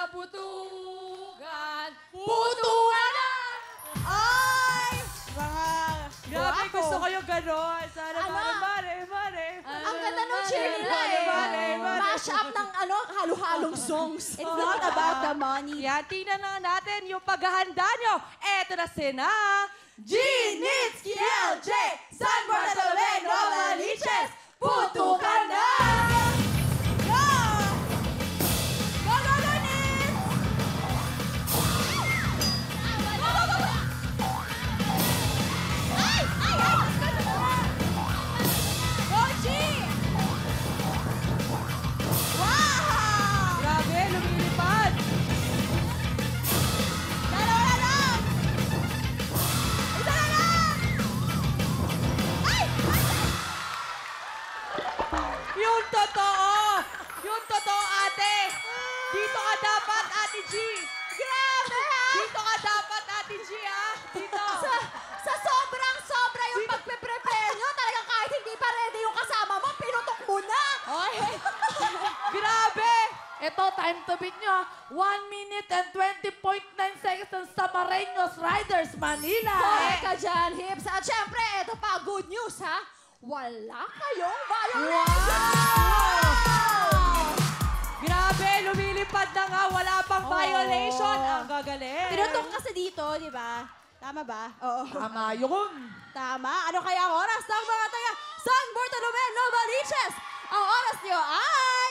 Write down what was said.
sa putukan. Putukan na! Ay! Grabe, gusto ko yung gano'n. Sana mare. Ang ganda ng cheer nila eh. Mash up ng halo-halong songs. It's not about the money. Yan, tingnan na natin yung paghahanda nyo. Eto na sina Ginitski LJ! San Bartolome, Novaliches! Putukan na! Go! Go, go, go, Nits! Ay! Go, G! Wow! Grabe, lumilipad. Dalawa na lang! Isa na lang! Ay! Yung totoo, ate. Dito ka dapat, Ate G. Grabe, ha? Dito ka dapat, Ate G, ha? Dito. Sa sobrang-sobra yung pagpe-prepare nyo, talagang kahit hindi pa ready yung kasama mo, pinutok mo na! Oy, Grabe. ito, time to beat nyo. 1 minute and 20.9 seconds ng Samareños Riders, Manila. Correct ka dyan, Hips. At syempre, ito pa, good news, ha? Wala kayong violation! Grabe, lumilipad na nga. Wala pang violation. Ang gagaling. Pinutok kasi dito, di ba? Tama ba? Oo. Tama yun. Tama. Ano kaya ang oras ng mga taga San Bartolome, Novaliches? Ang oras nyo ay...